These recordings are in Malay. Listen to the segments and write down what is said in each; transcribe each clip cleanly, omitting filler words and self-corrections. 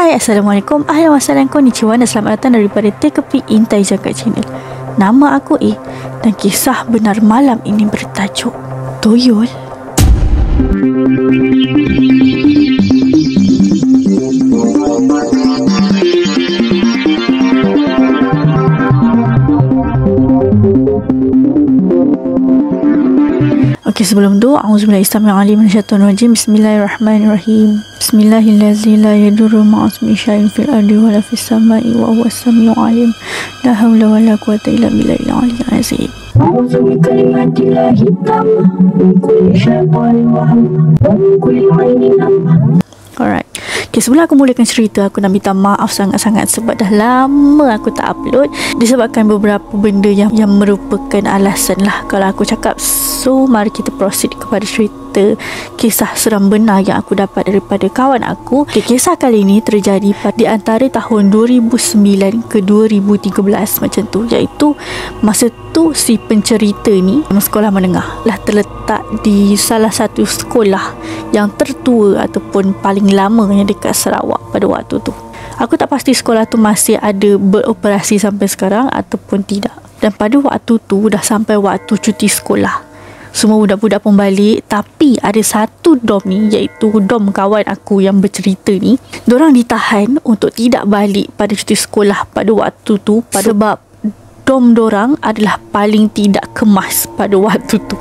Hai, Assalamualaikum, ahlan wa sahlan, konnichiwa dan selamat datang daripada TKP Intai Jagat Channel. Nama aku A dan kisah benar malam ini bertajuk Tuyul. Okey, sebelum tu, auzubillahi minasyaitonir rajim. Bismillahirrahmanirrahim. Bismillahirrahmanirrahim. La yadurru ma'asmi syai'in fil ardi wa la fis samai wa huwas samiul alim. La haula wa la quwwata illa billahil aliyyil azim. A'udzu bikalimatillahi tammah min kulli syaitanir rajim wa min kulli 'ainin lamah. Alright. Okay, sebelum aku mulakan cerita, aku nak minta maaf sangat-sangat sebab dah lama aku tak upload disebabkan beberapa benda yang merupakan alasan lah kalau aku cakap. So, mari kita proceed kepada cerita kisah seram benar yang aku dapat daripada kawan aku. Okay, kisah kali ini terjadi di antara tahun 2009 ke 2013 macam tu, iaitu masa tu si pencerita ni sekolah menengah lah, terletak di salah satu sekolah yang tertua ataupun paling lama yang dekat Sarawak pada waktu tu. Aku tak pasti sekolah tu masih ada beroperasi sampai sekarang ataupun tidak. Dan pada waktu tu dah sampai waktu cuti sekolah. Semua budak-budak pun balik, tapi ada satu dom ni, iaitu dom kawan aku yang bercerita ni, dorang ditahan untuk tidak balik pada cuti sekolah pada waktu tu sebab dom dorang adalah paling tidak kemas pada waktu tu.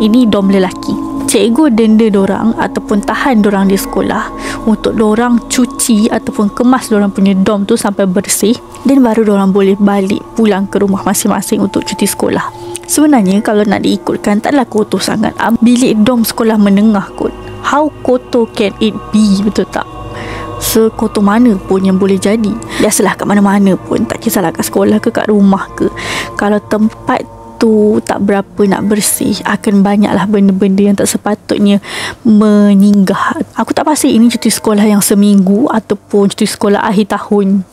Ini dom lelaki. Cikgu denda dorang ataupun tahan dorang di sekolah untuk dorang cuci ataupun kemas dorang punya dom tu sampai bersih, dan baru dorang boleh balik pulang ke rumah masing-masing untuk cuti sekolah. Sebenarnya kalau nak diikutkan taklah kotor sangat. Bilik dom sekolah menengah kot. How kotor can it be, betul tak? Sekotor mana pun yang boleh jadi. Biasalah kat mana-mana pun, tak kisahlah kat sekolah ke kat rumah ke, kalau tempat tu tak berapa nak bersih, akan banyaklah benda-benda yang tak sepatutnya menyinggah. Aku tak pasti ini cuti sekolah yang seminggu ataupun cuti sekolah akhir tahun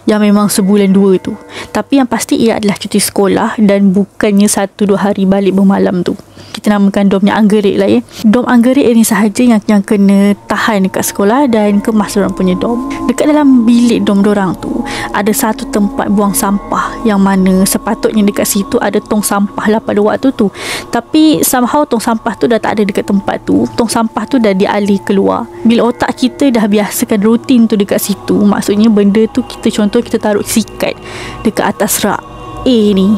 yang memang sebulan dua tu, tapi yang pasti ia adalah cuti sekolah dan bukannya 1-2 hari balik bermalam tu. Kita namakan domnya anggerik lah ya. Dom anggerik ini sahaja yang kena tahan dekat sekolah dan kemas dorang punya dom. Dekat dalam bilik dom dorang tu ada satu tempat buang sampah yang mana sepatutnya dekat situ ada tong sampah lah pada waktu tu. Tapi somehow tong sampah tu dah tak ada dekat tempat tu. Tong sampah tu dah dialih keluar. Bila otak kita dah biasakan rutin tu dekat situ, maksudnya benda tu kita taruh sikat dekat atas rak A ni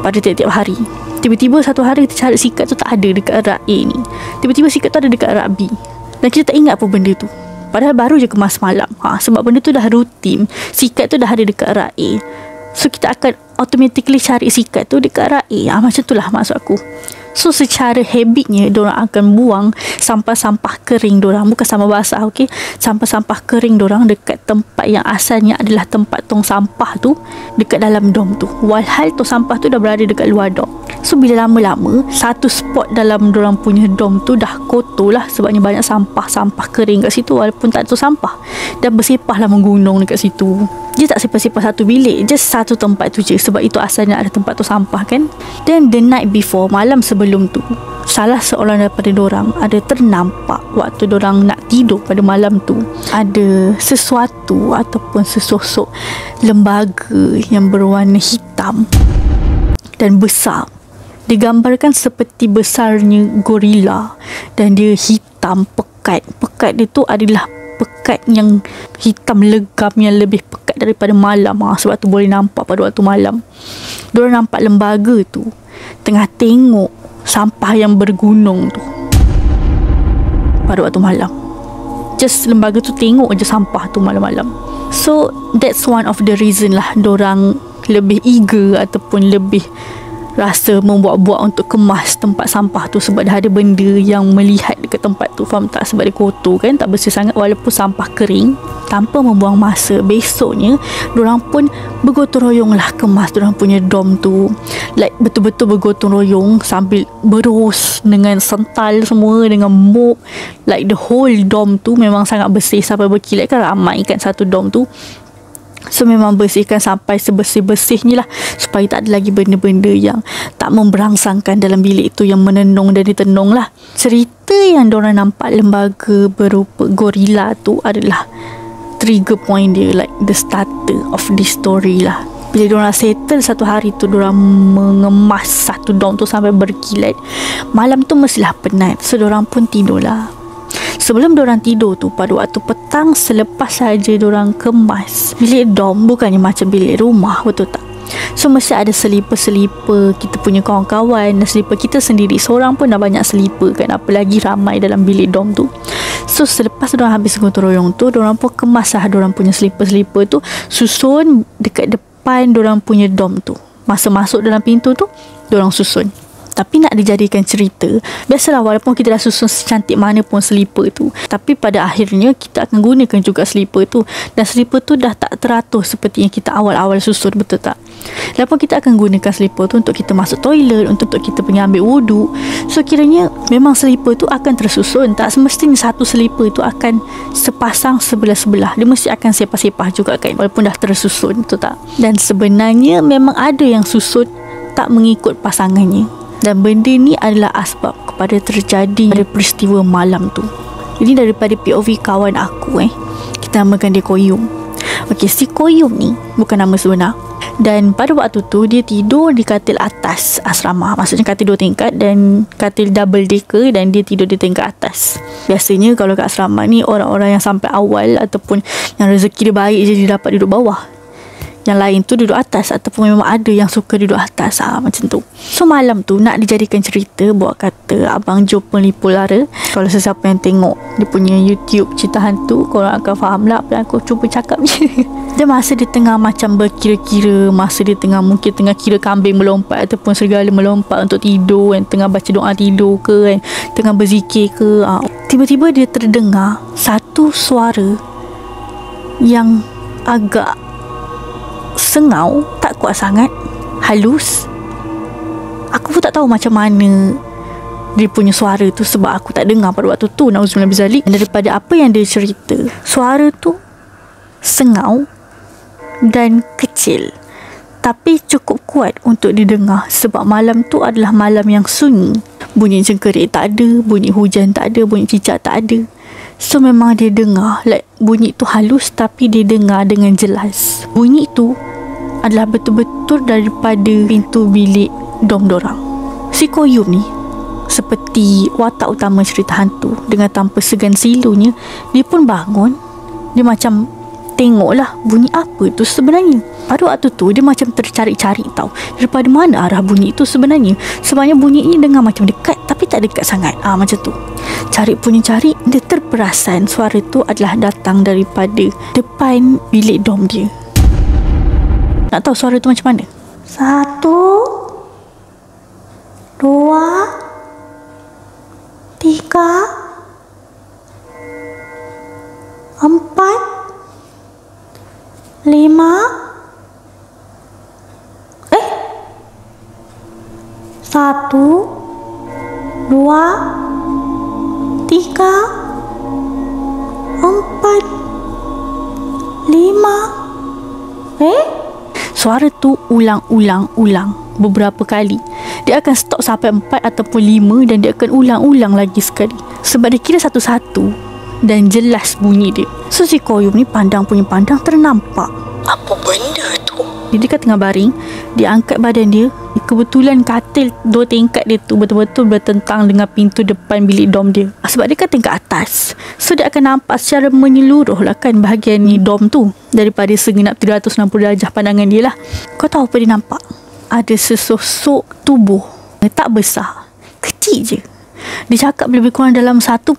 pada tiap-tiap hari. Tiba-tiba satu hari kita cari sikat tu tak ada dekat rak A ni. Tiba-tiba sikat tu ada dekat rak B. Dan kita tak ingat pun benda tu. Padahal baru je kemas malam. Sebab benda tu dah rutin. Sikat tu dah ada dekat rak A. So kita akan automatically cari sikat tu dekat rak A. Macam tu lah maksud aku. So secara habitnya dorang akan buang sampah-sampah kering dorang, bukan sampah basah, okey, sampah-sampah kering dorang dekat tempat yang asalnya adalah tempat tong sampah tu dekat dalam dom tu. Walhal tong sampah tu dah berada dekat luar dom. So bila lama-lama satu spot dalam dorang punya dom tu dah kotor lah sebabnya banyak sampah-sampah kering kat situ walaupun tak ada tong sampah, dan bersepah lah menggunung dekat situ. Dia tak sepah-sepah satu bilik, just satu tempat tu je sebab itu asalnya ada tempat tu sampah kan. Then the night before, malam sebelum tu, salah seorang daripada dorang ada ternampak waktu dorang nak tidur pada malam tu, ada sesuatu ataupun sesosok lembaga yang berwarna hitam dan besar. Digambarkan seperti besarnya gorila dan dia hitam pekat. Pekat dia tu adalah pekat yang hitam legam yang lebih pekat daripada malam. Sebab tu boleh nampak pada waktu malam. Diorang nampak lembaga tu tengah tengok sampah yang bergunung tu pada waktu malam. Just lembaga tu tengok je sampah tu malam-malam. So that's one of the reason lah dorang lebih eager ataupun lebih rasa membuat-buat untuk kemas tempat sampah tu sebab dah ada benda yang melihat dekat tempat tu, faham tak? Sebab dia kotor kan, tak bersih sangat walaupun sampah kering. Tanpa membuang masa, besoknya dorang pun bergotong royong lah kemas dorang punya dom tu, like betul-betul bergotong royong sambil berus dengan sental semua, dengan mop, like the whole dom tu memang sangat bersih sampai berkilat kan, ramai kan satu dom tu. So memang bersihkan sampai sebersih-bersihnya lah supaya tak ada lagi benda-benda yang tak memberangsangkan dalam bilik tu yang menenung dan ditenung lah. Cerita yang diorang nampak lembaga berupa gorila tu adalah trigger point dia, like the starter of this story lah. Bila diorang settle satu hari tu, diorang mengemas satu dom tu sampai berkilat. Malam tu mestilah penat, so diorang pun tidur lah. Sebelum diorang tidur tu, pada waktu petang selepas saja diorang kemas bilik dom, bukannya macam bilik rumah, betul tak? So mesti ada selipar-selipar kita punya kawan-kawan, dan selipar kita sendiri. Seorang pun dah banyak selipar kan, apalagi ramai dalam bilik dom tu. So selepas diorang habis gotong royong tu, diorang pun kemas lah diorang punya selipar-selipar tu, susun dekat depan diorang punya dom tu. Masa masuk dalam pintu tu, diorang susun. Tapi nak dijadikan cerita, biasalah walaupun kita dah susun secantik mana pun selipar tu, tapi pada akhirnya kita akan gunakan juga selipar tu, dan selipar tu dah tak teratur seperti yang kita awal-awal susun, betul tak? Lepas kita akan gunakan selipar tu untuk kita masuk toilet, untuk kita pergi ambil wuduk. So kiranya memang selipar tu akan tersusun. Tak semestinya satu selipar tu akan sepasang sebelah-sebelah. Dia mesti akan sepah-sepah juga kan, walaupun dah tersusun, betul tak? Dan sebenarnya memang ada yang susun tak mengikut pasangannya, dan benda ni adalah asbab kepada terjadi pada peristiwa malam tu. Ini daripada POV kawan aku kita namakan dia Koyum. Okey, si Koyum ni bukan nama sebenar. Dan pada waktu tu dia tidur di katil atas asrama. Maksudnya katil 2 tingkat dan katil double decker, dan dia tidur di tingkat atas. Biasanya kalau kat asrama ni, orang-orang yang sampai awal ataupun yang rezeki dia baik je dia dapat duduk bawah. Yang lain tu duduk atas, ataupun memang ada yang suka duduk atas macam tu. So malam tu nak dijadikan cerita, buat kata Abang Jo Pelipu Lara. Kalau sesiapa yang tengok dia punya YouTube cerita hantu, korang akan faham lah apa yang aku cuba cakap je. Dia masa dia tengah macam berkira-kira, masa dia tengah mungkin tengah kira kambing melompat ataupun serigala melompat untuk tidur kan, tengah baca doa tidur ke kan, tengah berzikir ke, tiba-tiba dia terdengar satu suara yang agak sengau, tak kuat sangat, halus. Aku pun tak tahu macam mana dia punya suara tu, sebab aku tak dengar pada waktu tu. Nauzubillah min zalik. Daripada apa yang dia cerita, suara tu sengau dan kecil, tapi cukup kuat untuk didengar, sebab malam tu adalah malam yang sunyi. Bunyi cengkerik tak ada, bunyi hujan tak ada, bunyi cicak tak ada. So memang dia dengar, like bunyi tu halus tapi dia dengar dengan jelas. Bunyi tu adalah betul-betul daripada pintu bilik dom dorang. Si Koyum ni seperti watak utama cerita hantu, dengan tanpa segan silunya dia pun bangun. Dia macam tengoklah bunyi apa tu sebenarnya. Pada waktu tu dia macam tercari-cari tau, daripada mana arah bunyi tu sebenarnya. Sebabnya bunyi ni dengar macam dekat tapi tak dekat sangat, macam tu. Cari punya cari, dia terperasan suara tu adalah datang daripada depan bilik dom dia. Nak tahu suara tu macam mana? 1, 2, 3, 4, 5. 1, 2, 3, 4, 5. Suara tu ulang beberapa kali. Dia akan stop sampai 4 ataupun 5, dan dia akan ulang lagi sekali, sebab dia kira satu-satu dan jelas bunyi dia. So si Koyum ni pandang ternampak. Apa benda tu? Dia kan tengah baring, dia angkat badan dia. Kebetulan katil 2 tingkat dia tu betul-betul bertentang dengan pintu depan bilik dom dia. Sebab dia kan tingkat atas, so dia akan nampak secara menyeluruh lah kan bahagian ni dom tu, daripada segenap 360 darjah pandangan dia lah. Kau tahu apa dia nampak? Ada sesosok tubuh, tak besar, kecil je. Dia cakap lebih kurang dalam 1.5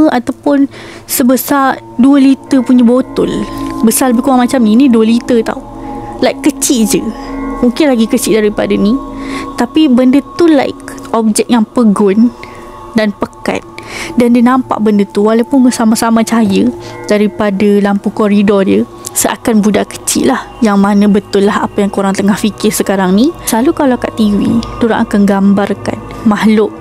ataupun sebesar 2 liter punya botol. Besar lebih kurang macam ni 2 liter tau. Like kecil je, mungkin lagi kecil daripada ni. Tapi benda tu like objek yang pegun dan pekat. Dan dia nampak benda tu walaupun sama-sama cahaya daripada lampu koridor dia, seakan budak kecil lah. Yang mana betul lah apa yang korang tengah fikir sekarang ni. Selalu kalau kat TV, diorang akan gambarkan makhluk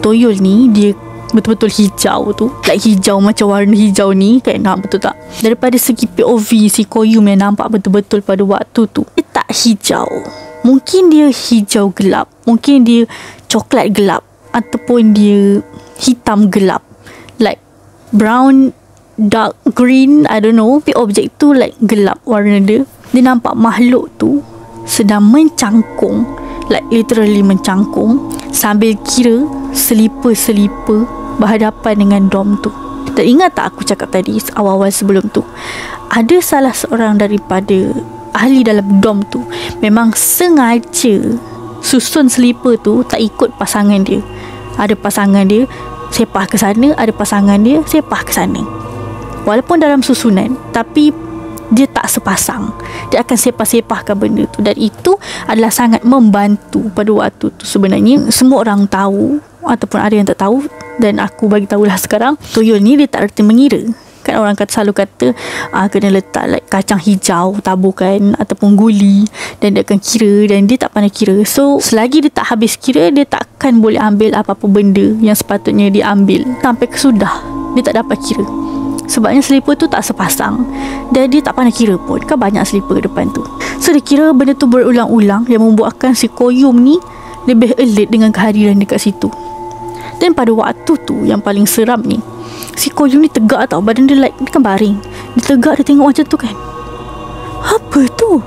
toyol ni dia betul-betul hijau tu, like hijau macam warna hijau ni kan, betul tak? Daripada segi POV si Koyum yang nampak betul-betul pada waktu tu, dia tak hijau. Mungkin dia hijau gelap, mungkin dia coklat gelap, ataupun dia hitam gelap, like brown dark green, I don't know, tapi objek tu like gelap warna dia. Dia nampak makhluk tu sedang mencangkung, like literally mencangkung, sambil kira selipar-selipar berhadapan dengan dom tu. Dan ingat tak aku cakap tadi awal-awal sebelum tu, ada salah seorang daripada ahli dalam dom tu memang sengaja susun selipar tu tak ikut pasangan dia. Ada pasangan dia sepah ke sana, ada pasangan dia sepah ke sana. Walaupun dalam susunan, tapi dia tak sepasang. Dia akan sepah-sepahkan benda tu. Dan itu adalah sangat membantu pada waktu tu. Sebenarnya semua orang tahu, ataupun ada yang tak tahu, dan aku bagi tahulah sekarang, tuyul ni dia tak erti mengira. Kan orang selalu kata kena letak like kacang hijau taburkan ataupun guli, dan dia akan kira, dan dia tak pandai kira. So selagi dia tak habis kira, dia takkan boleh ambil apa-apa benda yang sepatutnya dia ambil. Sampai kesudah dia tak dapat kira. Sebabnya selipar tu tak sepasang, dan dia tak pandai kira pun. Kan banyak selipar depan tu. So dia kira benda tu berulang-ulang, yang membuatkan si koyum ni lebih alert dengan kehadiran dekat situ. Dan pada waktu tu yang paling seram ni, si koyum ni tegak tau. Badan dia like, dia kan baring, dia tegak, dia tengok macam tu kan. Apa tu?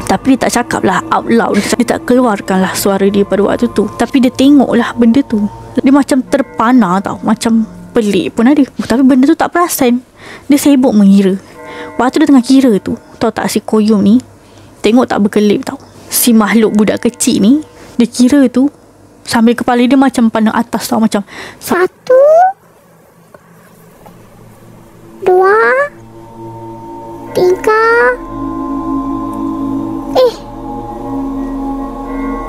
Tapi dia tak cakap lah out loud, dia tak keluarkan lah suara dia pada waktu tu. Tapi dia tengok lah benda tu. Dia macam terpana tau, macam pelik pun ada. Tapi benda tu tak perasan. Dia sibuk mengira. Waktu dia tengah kira tu, tahu tak si koyum ni tengok tak berkelip tau. Si makhluk budak kecil ni, dia kira tu sambil kepala dia macam pandang atas tau. Macam 1, 2, 3,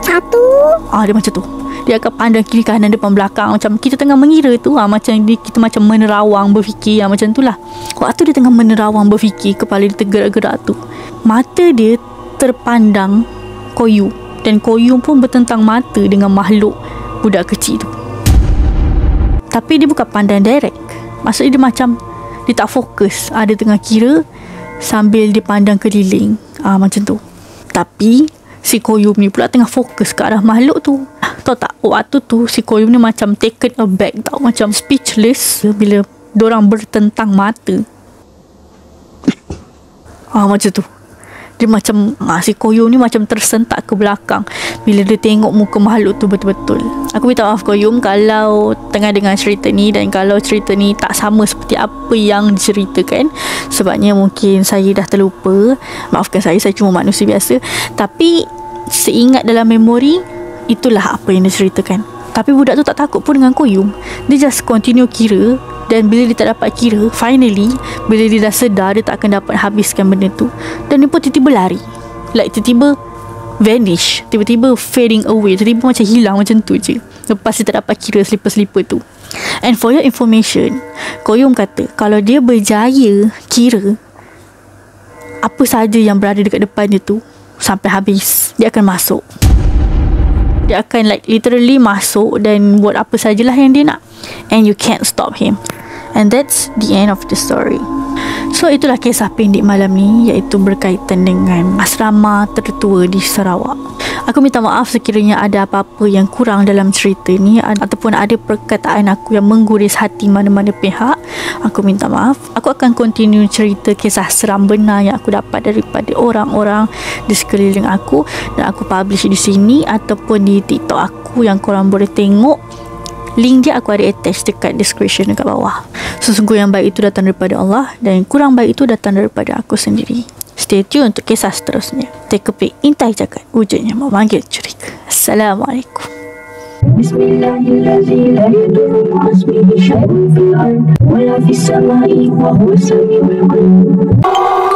1. Dia macam tu. Dia akan pandang kiri kanan depan belakang, macam kita tengah mengira tu. Macam kita macam menerawang berfikir, macam tu lah. Waktu dia tengah menerawang berfikir, kepala dia tergerak-gerak tu, mata dia terpandang koyum, dan koyum pun bertentang mata dengan makhluk budak kecil tu. Tapi dia bukan pandang direct. Maksudnya dia macam dia tak fokus. Dia tengah kira sambil dia pandang keliling, macam tu. Tapi si koyum ni pula tengah fokus ke arah makhluk tu. Tahu tak, waktu tu si koyum ni macam taken aback tau, macam speechless bila dorang bertentang mata. Macam tu. Dia macam si koyum ni macam tersentak ke belakang bila dia tengok muka makhluk tu betul-betul. Aku minta maaf koyum kalau tengah dengar cerita ni, dan kalau cerita ni tak sama seperti apa yang diceritakan, sebabnya mungkin saya dah terlupa. Maafkan saya cuma manusia biasa. Tapi seingat dalam memori, itulah apa yang dia ceritakan. Tapi budak tu tak takut pun dengan koyum. Dia just continue kira. Dan bila dia tak dapat kira, finally bila dia dah sedar dia tak akan dapat habiskan benda tu, dan dia pun tiba-tiba lari. Like tiba-tiba vanish, tiba-tiba fading away, tiba-tiba macam hilang macam tu je, lepas dia tak dapat kira selipar-selipar tu. And for your information, koyum kata kalau dia berjaya kira apa sahaja yang berada dekat depan dia tu sampai habis, dia akan masuk. Dia akan like literally masuk dan buat apa sajalah yang dia nak, and you can't stop him. And that's the end of the story. So itulah kisah pendek malam ni, iaitu berkaitan dengan asrama tertua di Sarawak. Aku minta maaf sekiranya ada apa-apa yang kurang dalam cerita ni, ataupun ada perkataan aku yang mengguris hati mana-mana pihak. Aku minta maaf. Aku akan continue cerita kisah seram benar yang aku dapat daripada orang-orang di sekeliling aku, dan aku publish di sini ataupun di TikTok aku yang korang boleh tengok. Link dia aku ada attach dekat description dekat bawah. Sesungguh yang baik itu datang daripada Allah, dan yang kurang baik itu datang daripada aku sendiri. Stay tune untuk kisah seterusnya. Take a peek, intai jagat wujudnya memanggil curiga. Assalamualaikum. Bismillahirrahmanirrahim.